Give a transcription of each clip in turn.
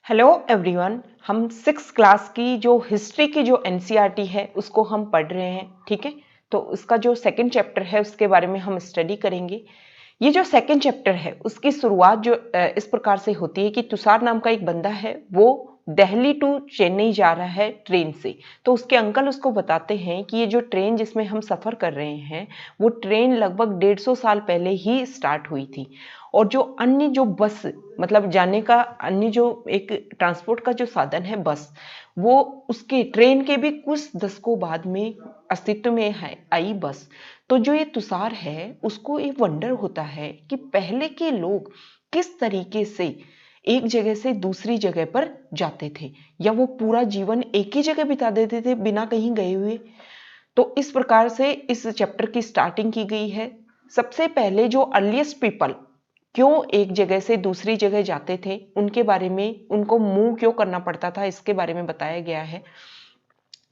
Hello everyone. हम six class की जो हिस्ट्री की जो एनसीईआरटी है उसको हम पढ़ रहे हैं। ठीक है, तो उसका जो सेकंड चैप्टर है उसके बारे में हम स्टडी करेंगे। ये जो सेकंड चैप्टर है उसकी शुरुआत जो इस प्रकार से होती है कि तुषार नाम का एक बंदा है, वो दिल्ली टू चेन्नई जा रहा है ट्रेन से। तो उसके अंकल उसको बताते हैं कि ये जो ट्रेन जिसमें हम सफ़र कर रहे हैं वो ट्रेन लगभग 150 साल पहले ही स्टार्ट हुई थी, और जो अन्य जो बस मतलब जाने का अन्य जो एक ट्रांसपोर्ट का जो साधन है बस, वो उसके ट्रेन के भी कुछ दशकों बाद में अस्तित्व में है आई बस। तो जो ये तुषार है उसको एक वंडर होता है कि पहले के लोग किस तरीके से एक जगह से दूसरी जगह पर जाते थे, या वो पूरा जीवन एक ही जगह बिता देते थे बिना कहीं गए हुए। तो इस प्रकार से इस चैप्टर की स्टार्टिंग की गई है। सबसे पहले जो अर्लीस्ट पीपल क्यों एक जगह से दूसरी जगह जाते थे, उनके बारे में, उनको मूव क्यों करना पड़ता था, इसके बारे में बताया गया है।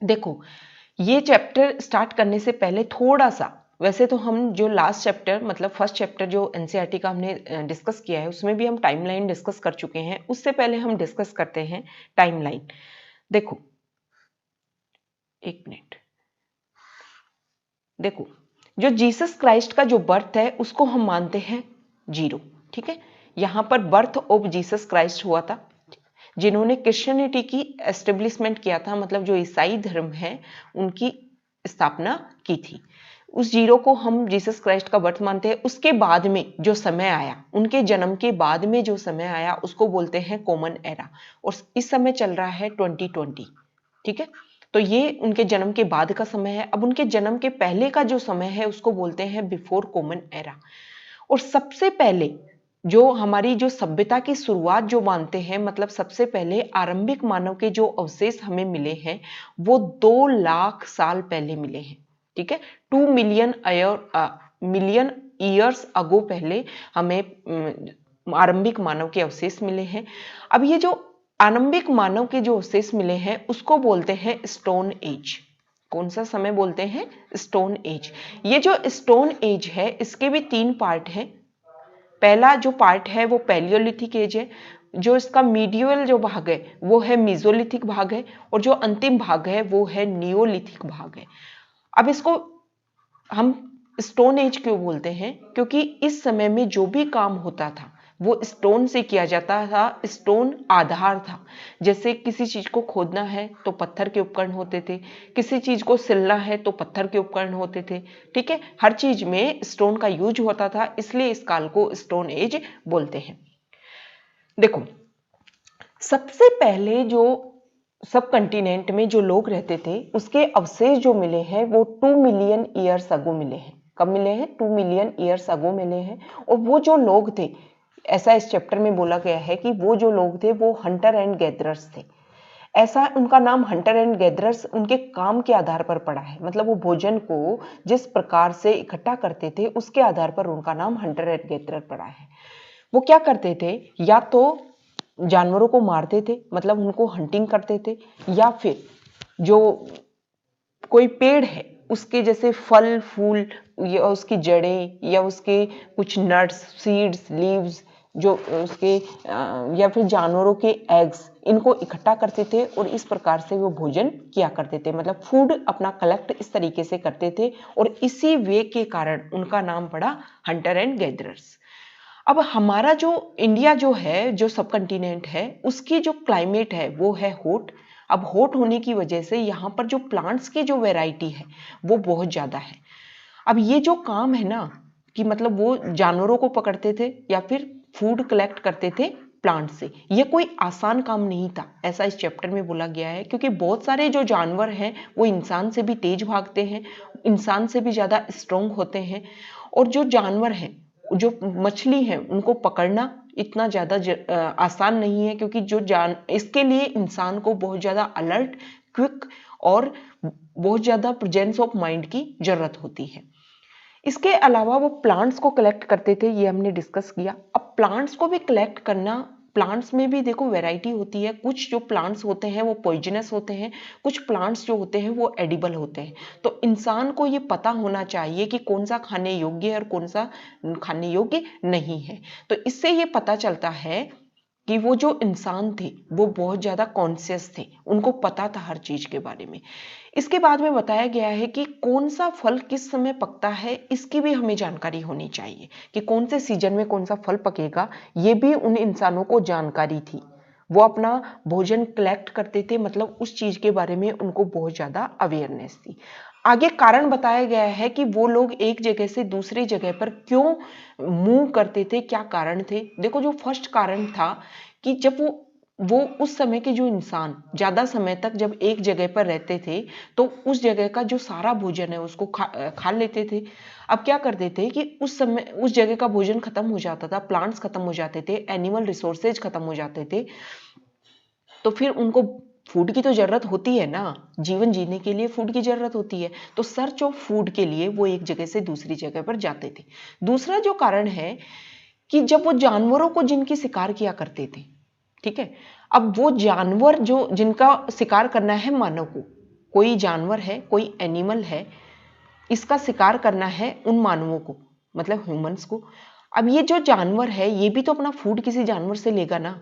देखो, ये चैप्टर स्टार्ट करने से पहले थोड़ा सा, वैसे तो हम जो लास्ट चैप्टर मतलब फर्स्ट चैप्टर जो एनसीईआरटी का हमने डिस्कस किया है उसमें भी हम टाइमलाइन डिस्कस कर चुके हैं। उससे पहले हम डिस्कस करते हैं टाइमलाइन। देखो, एक मिनट। देखो, जो जीसस क्राइस्ट का जो बर्थ है उसको हम मानते हैं 0। ठीक है, यहां पर बर्थ ऑफ जीसस क्राइस्ट हुआ था, जिन्होंने क्रिश्चियनिटी की एस्टेब्लिशमेंट किया था, मतलब जो ईसाई धर्म है उनकी स्थापना की थी। उस 0 को हम जीसस क्राइस्ट का बर्थ मानते हैं। उसके बाद में जो समय आया, उनके जन्म के बाद में जो समय आया उसको बोलते हैं कॉमन एरा, और इस समय चल रहा है 2020। ठीक है, तो ये उनके जन्म के बाद का समय है। अब उनके जन्म के पहले का जो समय है उसको बोलते हैं बिफोर कॉमन एरा। और सबसे पहले जो हमारी जो सभ्यता की शुरुआत जो मानते हैं, मतलब सबसे पहले आरंभिक मानव के जो अवशेष हमें मिले हैं वो 2 लाख साल पहले मिले हैं। ठीक है, 2 मिलियन ईयर्स अगो पहले हमें आरंभिक मानव के अवशेष मिले हैं। अब ये जो आरंभिक मानव के जो अवशेष मिले हैं उसको बोलते हैं स्टोन एज। कौन सा समय बोलते हैं? Stone age. ये जो स्टोन एज है इसके भी 3 पार्ट हैं। पहला जो पार्ट है वो पैलियोलिथिक एज है, जो इसका मीडियल जो भाग है वो है मीजोलिथिक भाग है, और जो अंतिम भाग है वो है नियोलिथिक भाग है। अब इसको हम स्टोन एज क्यों बोलते हैं? क्योंकि इस समय में जो भी काम होता था वो स्टोन से किया जाता था। स्टोन आधार था। जैसे किसी चीज को खोदना है तो पत्थर के उपकरण होते थे, किसी चीज को सिलना है तो पत्थर के उपकरण होते थे। ठीक है, हर चीज में स्टोन का यूज होता था, इसलिए इस काल को स्टोन एज बोलते हैं। देखो, सबसे पहले जो सब कंटिनेंट में जो लोग रहते थे उसके अवशेष जो मिले हैं वो 2 मिलियन ईयर्स अगो मिले हैं। कब मिले हैं? 2 मिलियन ईयर्स अगो मिले हैं। और वो जो लोग थे, ऐसा इस चैप्टर में बोला गया है कि वो जो लोग थे वो हंटर एंड गैदरर्स थे। ऐसा उनका नाम हंटर एंड गैदरर्स उनके काम के आधार पर पड़ा है, मतलब वो भोजन को जिस प्रकार से इकट्ठा करते थे उसके आधार पर उनका नाम हंटर एंड गैदरर पड़ा है। वो क्या करते थे? या तो जानवरों को मारते थे, मतलब उनको हंटिंग करते थे, या फिर जो कोई पेड़ है उसके जैसे फल फूल या उसकी जड़ें या उसके कुछ नट्स, सीड्स, लीव्स, जो उसके या फिर जानवरों के एग्स, इनको इकट्ठा करते थे और इस प्रकार से वो भोजन किया करते थे, मतलब फूड अपना कलेक्ट इस तरीके से करते थे, और इसी वे के कारण उनका नाम पड़ा हंटर एंड गैदरर्स। अब हमारा जो इंडिया जो है, जो सब कंटिनेंट है, उसकी जो क्लाइमेट है वो है हॉट। अब हॉट होने की वजह से यहाँ पर जो प्लांट्स की जो वैरायटी है वो बहुत ज़्यादा है। अब ये जो काम है ना, कि मतलब वो जानवरों को पकड़ते थे या फिर फूड कलेक्ट करते थे प्लांट से, ये कोई आसान काम नहीं था, ऐसा इस चैप्टर में बोला गया है। क्योंकि बहुत सारे जो जानवर हैं वो इंसान से भी तेज भागते हैं, इंसान से भी ज़्यादा स्ट्रोंग होते हैं। और जो जानवर हैं, जो मछली है, उनको पकड़ना इतना ज़्यादा आसान नहीं है, क्योंकि जो इसके लिए इंसान को बहुत ज़्यादा अलर्ट, क्विक और बहुत ज़्यादा प्रेजेंस ऑफ माइंड की जरूरत होती है। इसके अलावा वो प्लांट्स को कलेक्ट करते थे, ये हमने डिस्कस किया। अब प्लांट्स को भी कलेक्ट करना, प्लांट्स में भी देखो वैरायटी होती है। कुछ जो प्लांट्स होते हैं वो पॉइजनस होते हैं, कुछ प्लांट्स जो होते हैं वो एडिबल होते हैं। तो इंसान को ये पता होना चाहिए कि कौन सा खाने योग्य है और कौन सा खाने योग्य नहीं है। तो इससे ये पता चलता है कि वो जो इंसान थे वो बहुत ज्यादा कॉन्शियस थे, उनको पता था हर चीज के बारे में। इसके बाद में बताया गया है कि कौन सा फल किस समय पकता है, इसकी भी हमें जानकारी होनी चाहिए कि कौन से सीजन में कौन सा फल पकेगा, ये भी उन इंसानों को जानकारी थी। वो अपना भोजन कलेक्ट करते थे, मतलब उस चीज के बारे में उनको बहुत ज्यादा अवेयरनेस थी। आगे कारण बताया गया है कि वो लोग एक जगह से दूसरी जगह पर क्यों मूव करते थे, क्या कारण थे। देखो, जो फर्स्ट कारण था कि जब वो उस समय के जो इंसान ज्यादा समय तक जब एक जगह पर रहते थे तो उस जगह का जो सारा भोजन है उसको खा लेते थे। अब क्या करते थे कि उस समय उस जगह का भोजन खत्म हो जाता था, प्लांट्स खत्म हो जाते थे, एनिमल रिसोर्सेज खत्म हो जाते थे, तो फिर उनको फूड की तो जरूरत होती है ना, जीवन जीने के लिए फूड की जरूरत होती है। तो सर्च ऑफ फूड के लिए वो एक जगह से दूसरी जगह पर जाते थे। दूसरा जो कारण है कि जब वो जानवरों को जिनकी शिकार किया करते थे, ठीक है, अब वो जानवर जो जिनका शिकार करना है मानव को, कोई जानवर है, कोई एनिमल है, इसका शिकार करना है उन मानवों को, मतलब ह्यूमंस को। अब ये जो जानवर है ये भी तो अपना फूड किसी जानवर से लेगा ना।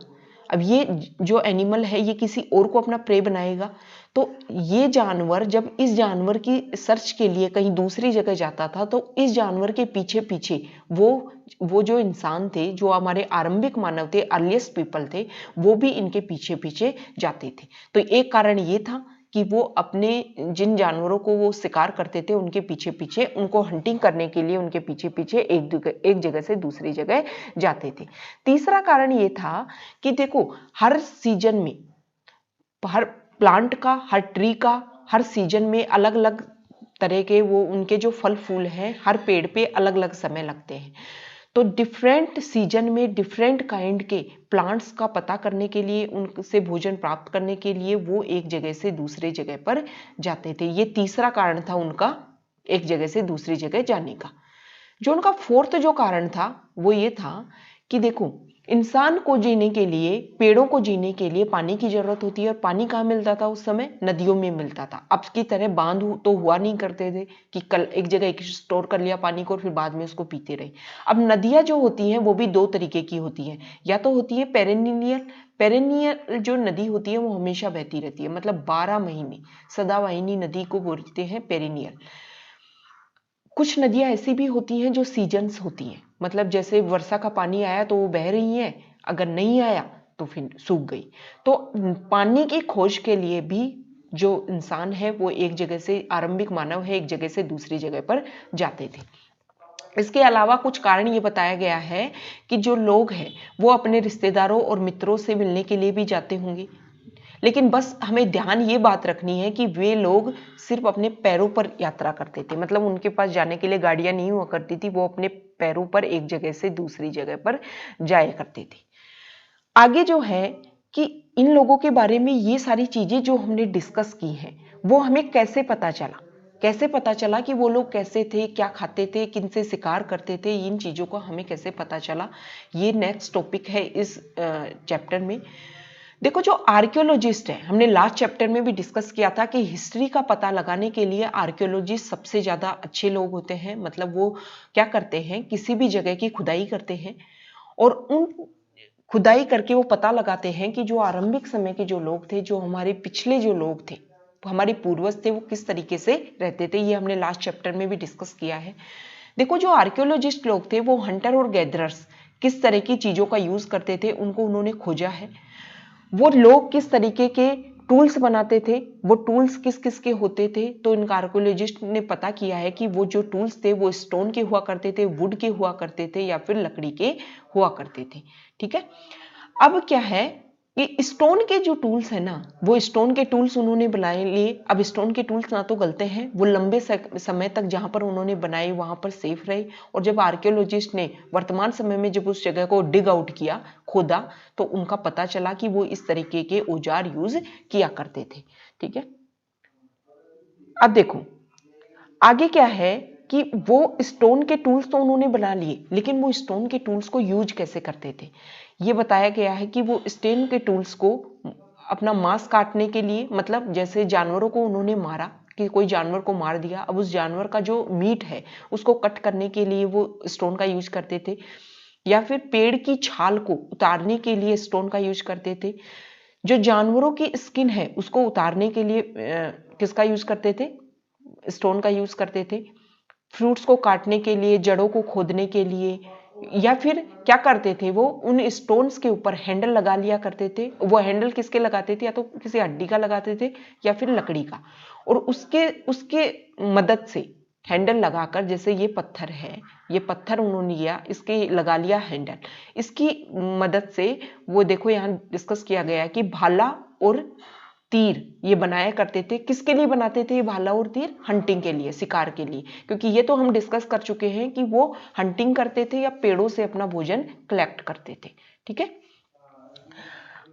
अब ये जो एनिमल है ये किसी और को अपना प्रे बनाएगा। तो ये जानवर जब इस जानवर की सर्च के लिए कहीं दूसरी जगह जाता था तो इस जानवर के पीछे पीछे वो जो इंसान थे, जो हमारे आरंभिक मानव थे, अर्लीस्ट पीपल थे, वो भी इनके पीछे पीछे जाते थे। तो एक कारण ये था कि वो अपने जिन जानवरों को वो शिकार करते थे उनके पीछे पीछे, उनको हंटिंग करने के लिए उनके पीछे पीछे एक जगह से दूसरी जगह जाते थे। तीसरा कारण ये था कि देखो, हर सीजन में, हर प्लांट का, हर ट्री का, हर सीजन में अलग अलग तरह के वो उनके जो फल फूल हैं, हर पेड़ पे अलग अलग समय लगते हैं। तो डिफरेंट सीजन में डिफरेंट काइंड के प्लांट्स का पता करने के लिए, उनसे भोजन प्राप्त करने के लिए वो एक जगह से दूसरे जगह पर जाते थे। ये तीसरा कारण था उनका एक जगह से दूसरी जगह जाने का। जो उनका फोर्थ जो कारण था वो ये था कि देखो, इंसान को जीने के लिए, पेड़ों को जीने के लिए पानी की जरूरत होती है, और पानी कहाँ मिलता था उस समय? नदियों में मिलता था। अब की तरह बांध तो हुआ नहीं करते थे कि कल एक जगह एक स्टोर कर लिया पानी को और फिर बाद में उसको पीते रहे। अब नदियां जो होती हैं वो भी दो तरीके की होती हैं, या तो होती है पेरेनियल। पेरेनियल जो नदी होती है वो हमेशा बहती रहती है, मतलब 12 महीने सदावाहिनी नदी को बोलते हैं पेरेनियल। कुछ नदियां ऐसी भी होती हैं जो सीजन्स होती हैं, मतलब जैसे वर्षा का पानी आया तो वो बह रही हैं, अगर नहीं आया तो फिर सूख गई। तो पानी की खोज के लिए भी जो इंसान है वो एक जगह से, आरंभिक मानव है, एक जगह से दूसरी जगह पर जाते थे। इसके अलावा कुछ कारण ये बताया गया है कि जो लोग हैं वो अपने रिश्तेदारों और मित्रों से मिलने के लिए भी जाते होंगे, लेकिन बस हमें ध्यान ये बात रखनी है कि वे लोग सिर्फ अपने पैरों पर यात्रा करते थे, मतलब उनके पास जाने के लिए गाड़ियां नहीं हुआ करती थी, वो अपने पैरों पर एक जगह से दूसरी जगह पर जाया करते थे। आगे जो है कि इन लोगों के बारे में ये सारी चीजें जो हमने डिस्कस की हैं वो हमें कैसे पता चला, कैसे पता चला कि वो लोग कैसे थे, क्या खाते थे, किन से शिकार करते थे, इन चीजों को हमें कैसे पता चला, ये नेक्स्ट टॉपिक है इस चैप्टर में। देखो, जो आर्कियोलॉजिस्ट है, हमने लास्ट चैप्टर में भी डिस्कस किया था कि हिस्ट्री का पता लगाने के लिए आर्कियोलॉजिस्ट सबसे ज्यादा अच्छे लोग होते हैं। मतलब वो क्या करते हैं, किसी भी जगह की खुदाई करते हैं और उन खुदाई करके वो पता लगाते हैं कि जो आरंभिक समय के जो लोग थे, जो हमारे पिछले जो लोग थे, हमारे पूर्वज थे, वो किस तरीके से रहते थे। ये हमने लास्ट चैप्टर में भी डिस्कस किया है। देखो, जो आर्कियोलॉजिस्ट लोग थे वो हंटर और गैदरर्स किस तरह की चीजों का यूज करते थे उनको उन्होंने खोजा है। वो लोग किस तरीके के टूल्स बनाते थे, वो टूल्स किस किस के होते थे, तो इन आर्कियोलॉजिस्ट ने पता किया है कि वो जो टूल्स थे वो स्टोन के हुआ करते थे, वुड के हुआ करते थे, या फिर लकड़ी के हुआ करते थे। ठीक है, अब क्या है कि स्टोन के जो टूल्स है ना, वो स्टोन के टूल्स उन्होंने बनाए लिए। अब स्टोन के टूल्स ना तो गलते हैं, वो लंबे समय तक जहां पर उन्होंने बनाए वहां पर सेफ रहे। और जब आर्कियोलॉजिस्ट ने वर्तमान समय में जब उस जगह को डिग आउट किया, खोदा, तो उनका पता चला कि वो इस तरीके के औजार यूज किया करते थे। ठीक है, अब देखो आगे क्या है कि वो स्टोन के टूल्स तो उन्होंने बना लिए, लेकिन वो स्टोन के टूल्स को यूज कैसे करते थे ये बताया गया है कि वो स्टोन के टूल्स को अपना मांस काटने के लिए, मतलब जैसे जानवरों को उन्होंने मारा, कि कोई जानवर को मार दिया, अब उस जानवर का जो मीट है उसको कट करने के लिए वो स्टोन का यूज करते थे। या फिर पेड़ की छाल को उतारने के लिए स्टोन का यूज करते थे। जो जानवरों की स्किन है उसको उतारने के लिए किसका यूज करते थे? स्टोन का यूज करते थे। फ्रूट्स को काटने के लिए, जड़ों को खोदने के लिए, या फिर क्या करते थे वो उन स्टोन्स के ऊपर हैंडल लगा लिया करते थे। वो हैंडल किसके लगाते थे? या तो किसी हड्डी का लगाते थे या फिर लकड़ी का, और उसके उसके मदद से हैंडल लगाकर, जैसे ये पत्थर है, ये पत्थर उन्होंने लिया, इसके लगा लिया हैंडल, इसकी मदद से वो देखो यहाँ डिस्कस किया गया है कि भाला और तीर ये बनाया करते थे। किसके लिए बनाते थे ये भाला और तीर? हंटिंग के लिए, शिकार के लिए, क्योंकि ये तो हम डिस्कस कर चुके हैं कि वो हंटिंग करते थे या पेड़ों से अपना भोजन कलेक्ट करते थे। ठीक है,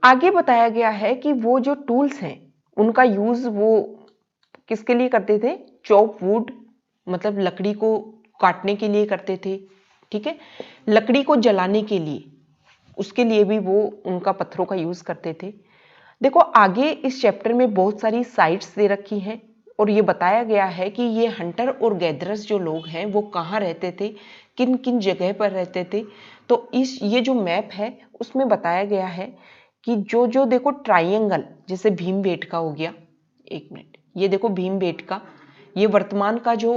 आगे बताया गया है कि वो जो टूल्स हैं उनका यूज वो किसके लिए करते थे? चॉप वुड, मतलब लकड़ी को काटने के लिए करते थे। ठीक है, लकड़ी को जलाने के लिए, उसके लिए भी वो उनका पत्थरों का यूज करते थे। देखो आगे इस चैप्टर में बहुत सारी साइट्स दे रखी हैं और ये बताया गया है कि ये हंटर और गैदरर्स जो लोग हैं वो कहाँ रहते थे, किन किन जगह पर रहते थे। तो ये जो मैप है उसमें बताया गया है कि जो जो देखो ट्राइंगल, जैसे भीमबेटका हो गया, एक मिनट, ये देखो भीमबेटका, ये वर्तमान का जो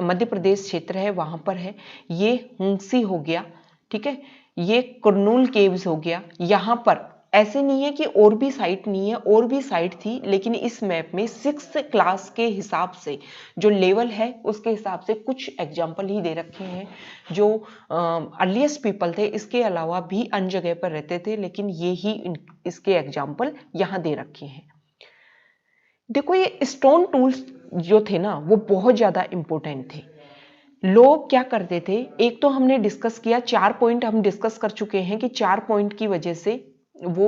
मध्य प्रदेश क्षेत्र है वहां पर है। ये हुंसी हो गया, ठीक है, ये कुरनूल केव्स हो गया। यहाँ पर ऐसे नहीं है कि और भी साइट नहीं है, और भी साइट थी, लेकिन इस मैप में 6th क्लास के हिसाब से जो लेवल है उसके हिसाब से कुछ एग्जाम्पल ही दे रखे हैं। जो अर्लीस्ट पीपल थे इसके अलावा भी अन्य जगह पर रहते थे, लेकिन ये ही इसके एग्जाम्पल यहाँ दे रखे हैं। देखो ये स्टोन टूल्स जो थे ना वो बहुत ज्यादा इंपॉर्टेंट थे। लोग क्या करते थे, एक तो हमने डिस्कस किया, 4 पॉइंट हम डिस्कस कर चुके हैं कि 4 पॉइंट की वजह से वो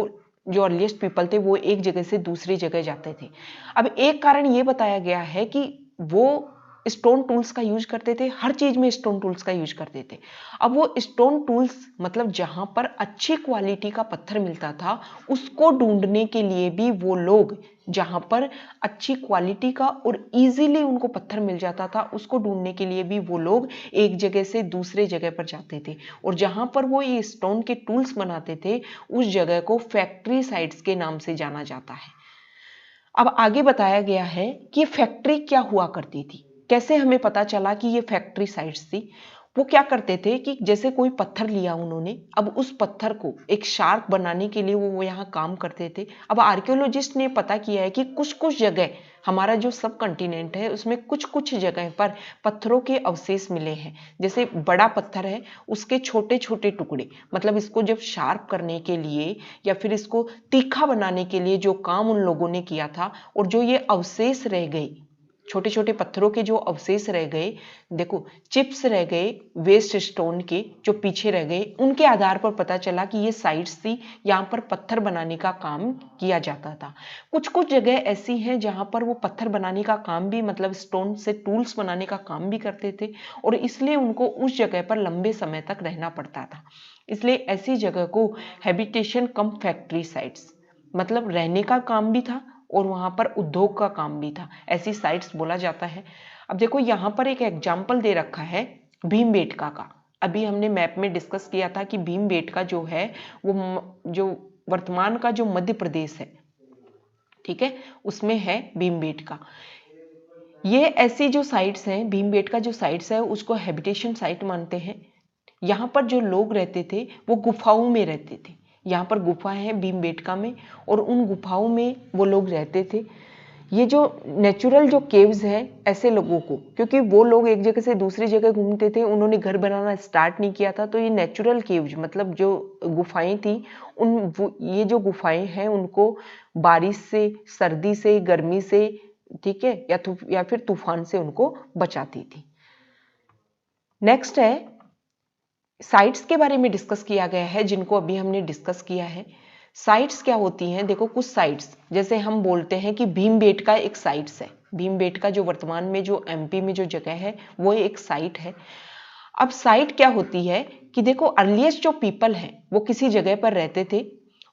जो अर्लीस्ट पीपल थे वो एक जगह से दूसरी जगह जाते थे। अब एक कारण ये बताया गया है कि वो स्टोन टूल्स का यूज करते थे, हर चीज में स्टोन टूल्स का यूज करते थे। अब वो स्टोन टूल्स मतलब जहां पर अच्छी क्वालिटी का पत्थर मिलता था उसको ढूंढने के लिए भी वो लोग, जहां पर अच्छी क्वालिटी का और इजीली उनको पत्थर मिल जाता था उसको ढूंढने के लिए भी वो लोग एक जगह से दूसरे जगह पर जाते थे। और जहां पर वो ये स्टोन के टूल्स बनाते थे उस जगह को फैक्ट्री साइट्स के नाम से जाना जाता है। अब आगे बताया गया है कि फैक्ट्री क्या हुआ करती थी, कैसे हमें पता चला कि ये फैक्ट्री साइट्स थी। वो क्या करते थे कि जैसे कोई पत्थर लिया उन्होंने, अब उस पत्थर को एक शार्प बनाने के लिए वो यहाँ काम करते थे। अब आर्कियोलॉजिस्ट ने पता किया है कि कुछ कुछ जगह, हमारा जो सब कॉन्टिनेंट है उसमें कुछ कुछ जगह पर पत्थरों के अवशेष मिले हैं। जैसे बड़ा पत्थर है उसके छोटे छोटे टुकड़े, मतलब इसको जब शार्प करने के लिए या फिर इसको तीखा बनाने के लिए जो काम उन लोगों ने किया था, और जो ये अवशेष रह गए, छोटे छोटे पत्थरों के जो अवशेष रह गए, देखो चिप्स रह गए वेस्ट स्टोन के जो पीछे रह गए, उनके आधार पर पता चला कि ये साइट्स थी, यहाँ पर पत्थर बनाने का काम किया जाता था। कुछ कुछ जगह ऐसी हैं जहाँ पर वो पत्थर बनाने का काम भी, मतलब स्टोन से टूल्स बनाने का काम भी करते थे, और इसलिए उनको उस जगह पर लंबे समय तक रहना पड़ता था। इसलिए ऐसी जगह को हैबिटेशन कम फैक्ट्री साइट्स, मतलब रहने का काम भी था और वहां पर उद्योग का काम भी था, ऐसी साइट्स बोला जाता है। अब देखो यहाँ पर एक एग्जाम्पल दे रखा है भीमबेटका का। अभी हमने मैप में डिस्कस किया था कि भीमबेटका जो है वो जो वर्तमान का जो मध्य प्रदेश है, ठीक है, उसमें है भीमबेटका। ये ऐसी जो साइट्स हैं, भीमबेटका जो साइट्स है उसको हैबिटेशन साइट मानते हैं। यहाँ पर जो लोग रहते थे वो गुफाओं में रहते थे। यहाँ पर गुफा है भीमबेटका में और उन गुफाओं में वो लोग रहते थे। ये जो नेचुरल जो केव्स हैं ऐसे लोगों को, क्योंकि वो लोग एक जगह से दूसरी जगह घूमते थे, उन्होंने घर बनाना स्टार्ट नहीं किया था, तो ये नेचुरल केव्स मतलब जो गुफाएं थी ये जो गुफाएं हैं उनको बारिश से, सर्दी से, गर्मी से, ठीक है, या फिर तूफान से उनको बचाती थी। नेक्स्ट है साइट्स के बारे में डिस्कस किया गया है, जिनको अभी हमने डिस्कस किया है। साइट्स क्या होती हैं, देखो कुछ साइट्स जैसे हम बोलते हैं कि भीमबेटका एक साइट्स है। भीमबेटका जो वर्तमान में जो एमपी में जो जगह है वो एक साइट है। अब साइट क्या होती है कि देखो अर्लीस्ट जो पीपल हैं वो किसी जगह पर रहते थे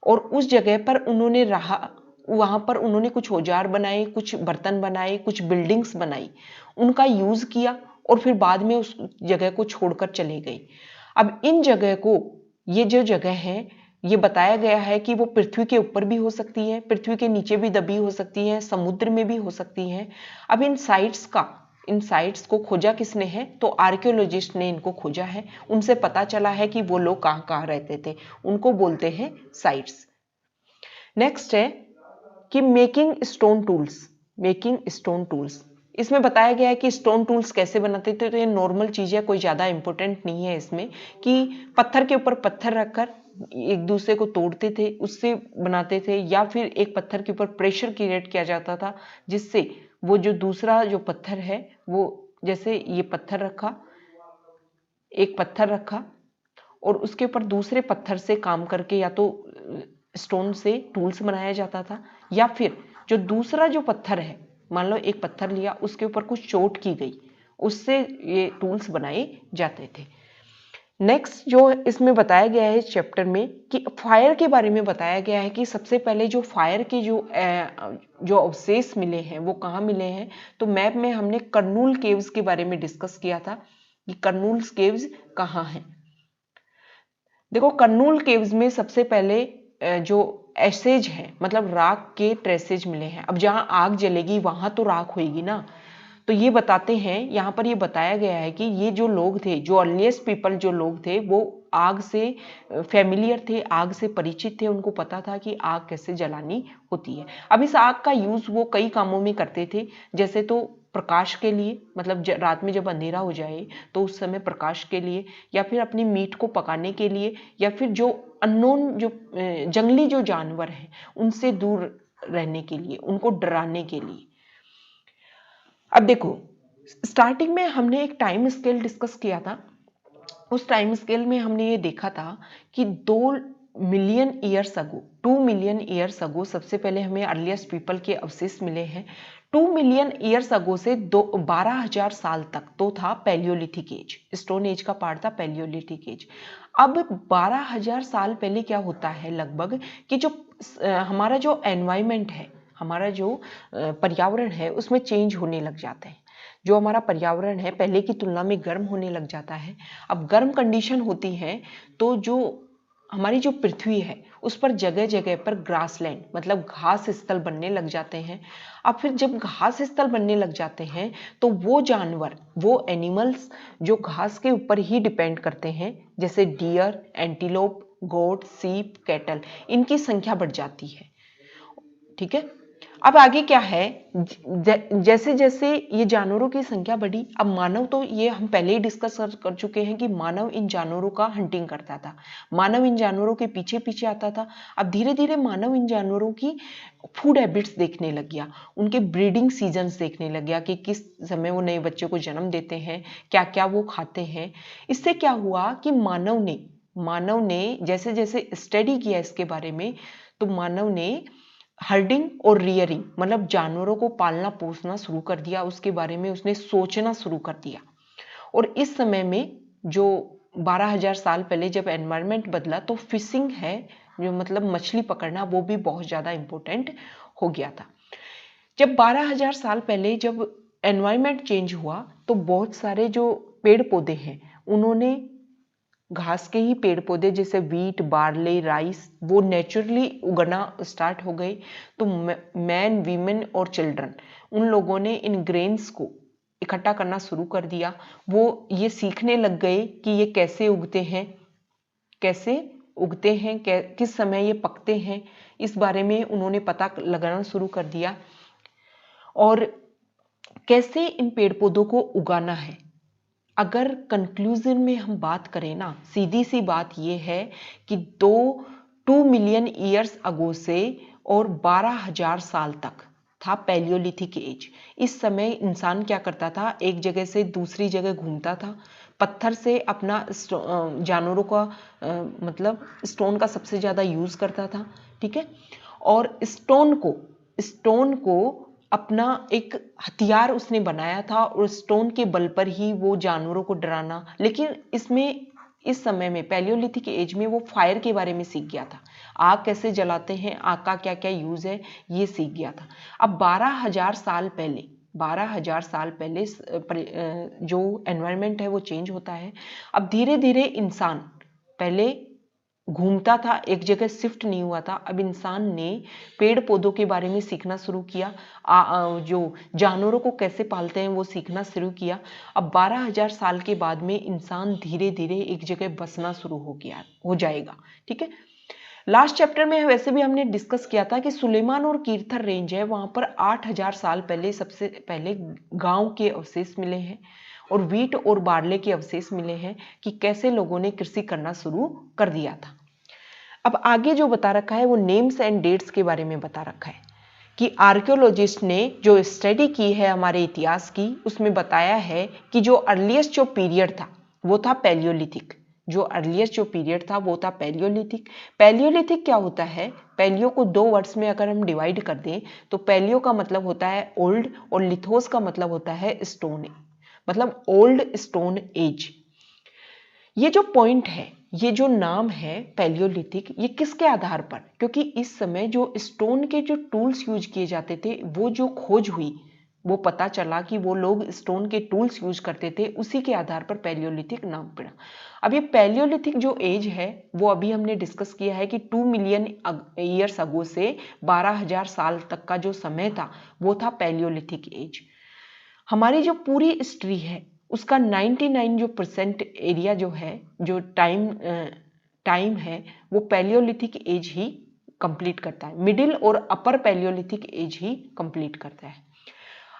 और उस जगह पर उन्होंने रहा, वहां पर उन्होंने कुछ औजार बनाए, कुछ बर्तन बनाए, कुछ बिल्डिंग्स बनाई, उनका यूज किया और फिर बाद में उस जगह को छोड़कर चले गए। अब इन जगह को, ये जो जगह है, ये बताया गया है कि वो पृथ्वी के ऊपर भी हो सकती है, पृथ्वी के नीचे भी दबी हो सकती है, समुद्र में भी हो सकती है। अब इन साइट्स को खोजा किसने है? तो आर्कियोलॉजिस्ट ने इनको खोजा है। उनसे पता चला है कि वो लोग कहाँ कहाँ रहते थे, उनको बोलते हैं साइट्स। नेक्स्ट है कि मेकिंग स्टोन टूल्स। इसमें बताया गया है कि स्टोन टूल्स कैसे बनाते थे। तो ये नॉर्मल चीज है, कोई ज्यादा इंपॉर्टेंट नहीं है इसमें, कि पत्थर के ऊपर पत्थर रखकर एक दूसरे को तोड़ते थे, उससे बनाते थे, या फिर एक पत्थर के ऊपर प्रेशर क्रिएट किया जाता था, जिससे वो जो दूसरा जो पत्थर है, वो जैसे ये एक पत्थर रखा और उसके ऊपर दूसरे पत्थर से काम करके या तो स्टोन से टूल्स बनाया जाता था, या फिर जो दूसरा जो पत्थर है, मान लो एक पत्थर लिया, उसके ऊपर कुछ चोट की गई, उससे ये टूल्स बनाए जाते थे। नेक्स्ट जो इसमें बताया गया है इस चैप्टर में, कि फायर के बारे में बताया गया है कि सबसे पहले जो फायर के जो अवशेष मिले हैं वो कहाँ मिले हैं। तो मैप में हमने कर्नूल केव्स के बारे में डिस्कस किया था कि कर्नूल केव्स कहाँ हैं। देखो, कर्नूल केव्स में सबसे पहले जो एसेज है, मतलब राख के ट्रेसेज मिले हैं। अब जहां आग जलेगी वहां तो राख होगी ना, तो ये बताते हैं, यहाँ पर ये बताया गया है कि ये जो लोग थे, जो अर्लीस्ट पीपल जो लोग थे, वो आग से फेमिलियर थे, आग से परिचित थे, उनको पता था कि आग कैसे जलानी होती है। अब इस आग का यूज वो कई कामों में करते थे, जैसे तो प्रकाश के लिए, मतलब रात में जब अंधेरा हो जाए तो उस समय प्रकाश के लिए, या फिर अपनी मीट को पकाने के लिए, या फिर जो अननोन जो जंगली जो जानवर हैं उनसे दूर रहने के लिए, उनको डराने के लिए। अब देखो, स्टार्टिंग में हमने एक टाइम स्केल डिस्कस किया था। उस टाइम स्केल में हमने ये देखा था कि 2 मिलियन ईयर्स अगो सबसे पहले हमें अर्लीस्ट पीपल के अवशेष मिले हैं। 2 मिलियन ईयर्स अगो से 12,000 साल तक तो था पैलियोलिथिक एज, स्टोन एज का पार्ट था पैलियोलिथिक एज। अब 12,000 साल पहले क्या होता है लगभग, कि जो हमारा जो एनवायरमेंट है, हमारा जो पर्यावरण है, उसमें चेंज होने लग जाते हैं। जो हमारा पर्यावरण है पहले की तुलना में गर्म होने लग जाता है। अब गर्म कंडीशन होती है तो जो हमारी जो पृथ्वी है उस पर जगह जगह पर ग्रासलैंड, मतलब घास स्थल बनने लग जाते हैं। अब फिर जब घास स्थल बनने लग जाते हैं तो वो जानवर, वो एनिमल्स जो घास के ऊपर ही डिपेंड करते हैं, जैसे डियर, एंटीलोप, गोट, सीप, कैटल, इनकी संख्या बढ़ जाती है। ठीक है, अब आगे क्या है, जैसे जैसे ये जानवरों की संख्या बढ़ी, अब मानव, तो ये हम पहले ही डिस्कस कर चुके हैं कि मानव इन जानवरों का हंटिंग करता था, मानव इन जानवरों के पीछे पीछे आता था। अब धीरे धीरे मानव इन जानवरों की फूड हैबिट्स देखने लग गया, उनके ब्रीडिंग सीजन्स देखने लग गया कि किस समय वो नए बच्चे को जन्म देते हैं, क्या क्या वो खाते हैं। इससे क्या हुआ कि मानव ने जैसे जैसे स्टडी किया इसके बारे में, तो मानव ने हर्डिंग और रियरिंग, मतलब जानवरों को पालना पोसना शुरू कर दिया, उसके बारे में उसने सोचना शुरू कर दिया। और इस समय में जो 12,000 साल पहले जब एनवायरनमेंट बदला, तो फिशिंग है, जो मतलब मछली पकड़ना, वो भी बहुत ज्यादा इंपॉर्टेंट हो गया था। जब 12,000 साल पहले जब एनवायरनमेंट चेंज हुआ, तो बहुत सारे जो पेड़ पौधे हैं, उन्होंने घास के ही पेड़ पौधे जैसे वीट, बार्ले, राइस, वो नेचुरली उगना स्टार्ट हो गए। तो मैन, वीमेन और चिल्ड्रन, उन लोगों ने इन ग्रेन्स को इकट्ठा करना शुरू कर दिया। वो ये सीखने लग गए कि ये कैसे उगते हैं, किस समय ये पकते हैं, इस बारे में उन्होंने पता लगाना शुरू कर दिया। और कैसे इन पेड़ पौधों को उगाना है। अगर कंक्लूजन में हम बात करें ना, सीधी सी बात यह है कि 2 मिलियन ईयर्स अगो से और 12,000 साल तक था पैलियोलिथिक एज। इस समय इंसान क्या करता था, एक जगह से दूसरी जगह घूमता था, पत्थर से अपना जानवरों का मतलब स्टोन का सबसे ज्यादा यूज करता था। ठीक है, और स्टोन को अपना एक हथियार उसने बनाया था, और स्टोन के बल पर ही वो जानवरों को डराना। लेकिन इस समय में पैलियोलिथिक एज में वो फायर के बारे में सीख गया था, आग कैसे जलाते हैं, आग का क्या क्या यूज है, ये सीख गया था। अब 12,000 साल पहले 12,000 साल पहले जो एनवायरनमेंट है वो चेंज होता है। अब धीरे धीरे इंसान पहले घूमता था, एक जगह शिफ्ट नहीं हुआ था। अब इंसान ने पेड़ पौधों के बारे में सीखना शुरू किया, जो जानवरों को कैसे पालते हैं वो सीखना शुरू किया। अब 12,000 साल के बाद में इंसान धीरे धीरे एक जगह बसना शुरू हो जाएगा। ठीक है, लास्ट चैप्टर में वैसे भी हमने डिस्कस किया था कि सुलेमान और कीर्थर रेंज है, वहां पर 8,000 साल पहले सबसे पहले गांव के अवशेष मिले हैं और वीट और बार्ले के अवशेष मिले हैं कि कैसे लोगों ने कृषि करना शुरू कर दिया था। अब आगे जो बता रखा है वो नेम्स एंड डेट्स के बारे में बता रखा है कि आर्कियोलॉजिस्ट ने जो स्टडी की है हमारे इतिहास की, उसमें बताया है कि जो अर्लीस्ट जो पीरियड था वो था पैलियोलिथिक। जो अर्लीस्ट जो पीरियड था वो था पैलियोलिथिक। पैलियोलिथिक क्या होता है? पैलियो को 2 वर्ड्स में अगर हम डिवाइड कर दें तो पैलियो का मतलब होता है ओल्ड और लिथोस का मतलब होता है स्टोन, मतलब ओल्ड स्टोन एज। ये जो पॉइंट है, ये जो नाम है पैलियोलिथिक, ये किसके आधार पर? क्योंकि इस समय जो स्टोन के जो टूल्स यूज किए जाते थे वो जो खोज हुई, वो पता चला कि वो लोग स्टोन के टूल्स यूज करते थे, उसी के आधार पर पैलियोलिथिक नाम पड़ा। अब ये पैलियोलिथिक जो एज है वो अभी हमने डिस्कस किया है कि 2 मिलियन ईयर्स अगो से 12,000 साल तक का जो समय था वो था पैलियोलिथिक एज। हमारी जो पूरी हिस्ट्री है उसका 99 जो % एरिया जो है, जो टाइम है, वो पैलियोलिथिक एज ही कंप्लीट करता है, मिडिल और अपर पैलियोलिथिक एज ही कंप्लीट करता है।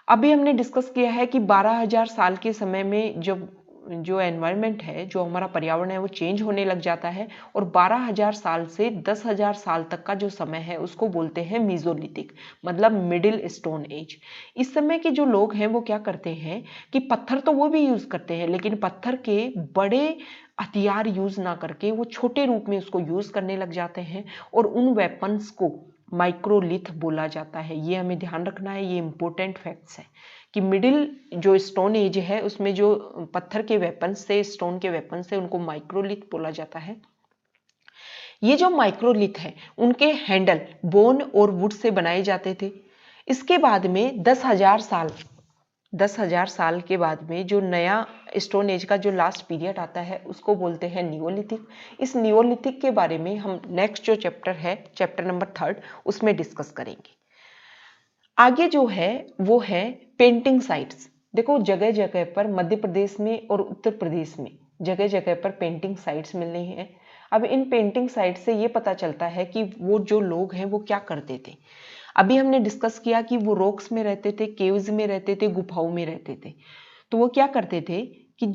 अभी हमने डिस्कस किया है कि 12,000 साल के समय में जब जो एनवायरनमेंट है, जो हमारा पर्यावरण है, वो चेंज होने लग जाता है और 12,000 साल से 10,000 साल तक का जो समय है उसको बोलते हैं मीजोलिथिक, मतलब मिडिल स्टोन एज। इस समय के जो लोग हैं वो क्या करते हैं कि पत्थर तो वो भी यूज करते हैं, लेकिन पत्थर के बड़े हथियार यूज ना करके वो छोटे रूप में उसको यूज करने लग जाते हैं और उन वेपन्स को माइक्रोलिथ बोला जाता है। ये हमें ध्यान रखना है, ये इंपॉर्टेंट फैक्ट्स है कि मिडिल जो स्टोन एज है उसमें जो पत्थर के वेपन्स से, स्टोन के वेपन्स से, उनको माइक्रोलिथ बोला जाता है। ये जो माइक्रोलिथ है उनके हैंडल बोन और वुड से बनाए जाते थे। इसके बाद में 10,000 साल के बाद में जो नया स्टोन एज का जो लास्ट पीरियड आता है उसको बोलते हैं नियोलिथिक। इस नियोलिथिक के बारे में हम नेक्स्ट जो चैप्टर है, चैप्टर नंबर 3, उसमें डिस्कस करेंगे। आगे जो है वो है पेंटिंग साइट्स। देखो जगह जगह पर मध्य प्रदेश में और उत्तर प्रदेश में जगह जगह पर पेंटिंग साइट्स मिल रही हैं। अब इन पेंटिंग साइट से ये पता चलता है कि वो जो लोग हैं वो क्या करते थे। अभी हमने डिस्कस किया कि वो रॉक्स में रहते थे, केव्स में रहते थे, गुफाओं में रहते थे। तो वो क्या करते थे कि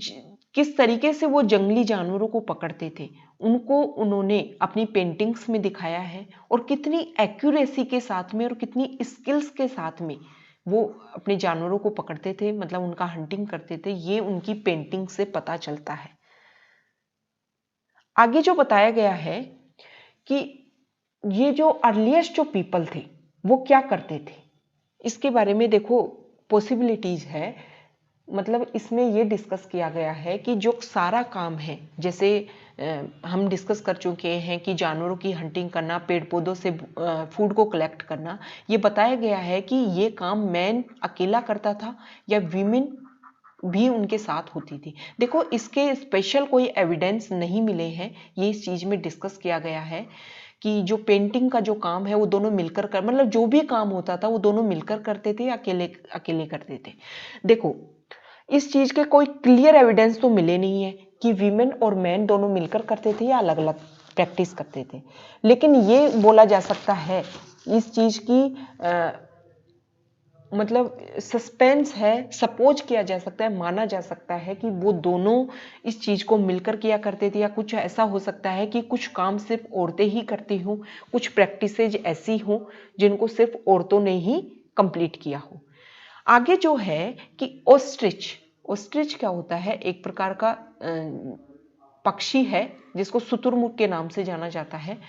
किस तरीके से वो जंगली जानवरों को पकड़ते थे, उनको उन्होंने अपनी पेंटिंग्स में दिखाया है और कितनी एक्यूरेसी के साथ में और कितनी स्किल्स के साथ में वो अपने जानवरों को पकड़ते थे, मतलब उनका हंटिंग करते थे, ये उनकी पेंटिंग से पता चलता है। आगे जो बताया गया है कि ये जो अर्लीस्ट जो पीपल थे वो क्या करते थे, इसके बारे में देखो पॉसिबिलिटीज है। मतलब इसमें ये डिस्कस किया गया है कि जो सारा काम है, जैसे हम डिस्कस कर चुके हैं कि जानवरों की हंटिंग करना, पेड़ पौधों से फूड को कलेक्ट करना, ये बताया गया है कि ये काम मैन अकेला करता था या वीमेन भी उनके साथ होती थी। देखो इसके स्पेशल कोई एविडेंस नहीं मिले हैं, ये इस चीज में डिस्कस किया गया है कि जो पेंटिंग का जो काम है वो दोनों मिलकर कर, मतलब जो भी काम होता था वो दोनों मिलकर करते थे या अकेले अकेले करते थे। देखो इस चीज के कोई क्लियर एविडेंस तो मिले नहीं है कि वीमेन और मैन दोनों मिलकर करते थे या अलग अलग प्रैक्टिस करते थे, लेकिन ये बोला जा सकता है, इस चीज की मतलब सस्पेंस है, सपोज किया जा सकता है, माना जा सकता है कि वो दोनों इस चीज को मिलकर किया करते थे, या कुछ ऐसा हो सकता है कि कुछ काम सिर्फ औरतें ही करती हों, कुछ प्रैक्टिसेज ऐसी हों जिनको सिर्फ औरतों ने ही कंप्लीट किया हो। आगे जो है कि ऑस्ट्रिच क्या होता है, एक प्रकार का पक्षी है जिसको शुतुरमुर्ग के नाम से जाना जाता है।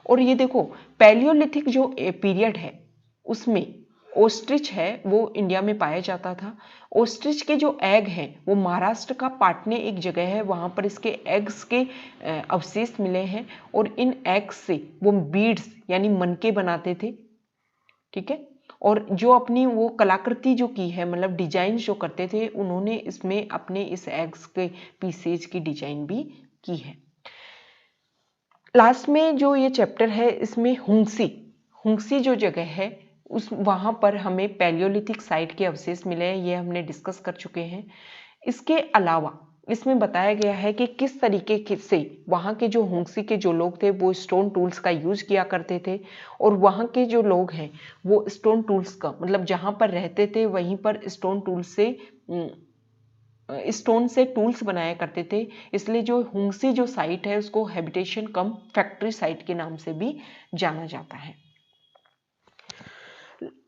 और ये देखो पैलियोलिथिक जो पीरियड है उसमें ऑस्ट्रिच है वो इंडिया में पाया जाता था। ऑस्ट्रिच के जो एग हैं वो महाराष्ट्र का पाटने एक जगह है, वहां पर इसके एग्स के अवशेष मिले हैं और इन एग्स से वो बीड्स यानी मनके बनाते थे। ठीक है, और जो अपनी वो कलाकृति जो की है, मतलब डिजाइन जो करते थे, उन्होंने इसमें अपने इस एग्स के पीसेज की डिजाइन भी की है। लास्ट में जो ये चैप्टर है, इसमें हुंगसी जो जगह है उस वहां पर हमें पैलियोलिथिक साइट के अवशेष मिले हैं, ये हमने डिस्कस कर चुके हैं। इसके अलावा इसमें बताया गया है कि किस तरीके से वहाँ के जो हुंगसी के जो लोग थे वो स्टोन टूल्स का यूज किया करते थे, और वहाँ के जो लोग हैं वो स्टोन टूल्स का मतलब जहाँ पर रहते थे वहीं पर स्टोन से टूल्स बनाया करते थे। इसलिए जो हुंगसी जो साइट है उसको हैबिटेशन कम फैक्ट्री साइट के नाम से भी जाना जाता है।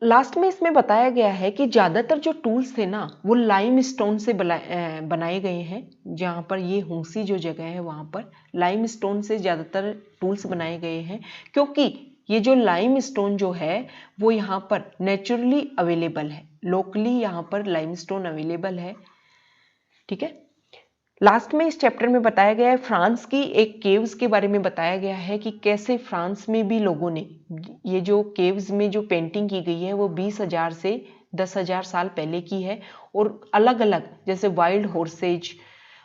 लास्ट में इसमें बताया गया है कि ज्यादातर जो टूल्स थे ना वो लाइम स्टोन से बनाए गए हैं। जहाँ पर ये हुंगसी जो जगह है वहां पर लाइम स्टोन से ज्यादातर टूल्स बनाए गए हैं, क्योंकि ये जो लाइम स्टोन जो है वो यहाँ पर नेचुरली अवेलेबल है, लोकली यहाँ पर लाइम स्टोन अवेलेबल है। ठीक है। लास्ट में इस चैप्टर में बताया गया है फ्रांस की एक केव्स के बारे में बताया गया है कि कैसे फ्रांस में भी लोगों ने ये जो केव्स में जो पेंटिंग की गई है वो 20,000 से 10,000 साल पहले की है, और अलग अलग जैसे वाइल्ड हॉर्सेज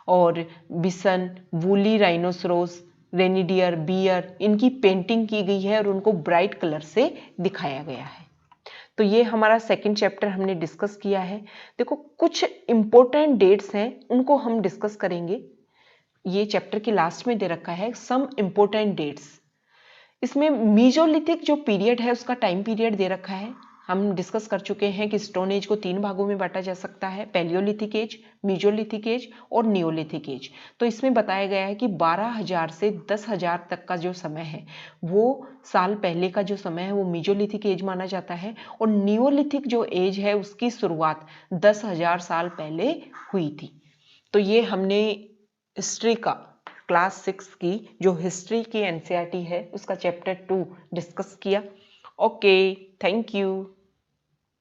और बिसन, वूली राइनोसरोस, रेनिडियर, बियर, इनकी पेंटिंग की गई है और उनको ब्राइट कलर से दिखाया गया है। तो ये हमारा सेकंड चैप्टर हमने डिस्कस किया है। देखो कुछ इंपॉर्टेंट डेट्स हैं उनको हम डिस्कस करेंगे, ये चैप्टर के लास्ट में दे रखा है सम इंपॉर्टेंट डेट्स। इसमें मीजोलिथिक जो पीरियड है उसका टाइम पीरियड दे रखा है। हम डिस्कस कर चुके हैं कि स्टोन एज को 3 भागों में बांटा जा सकता है, पैलियोलिथिक एज, मीजोलिथिक एज और नियोलिथिक एज। तो इसमें बताया गया है कि 12,000 से 10,000 तक का जो समय है वो साल पहले का जो समय है वो मीजोलिथिक एज माना जाता है, और नियोलिथिक जो एज है उसकी शुरुआत 10,000 साल पहले हुई थी। तो ये हमने हिस्ट्री का क्लास 6 की जो हिस्ट्री की एनसीईआरटी है उसका चैप्टर 2 डिस्कस किया। Okay, thank you.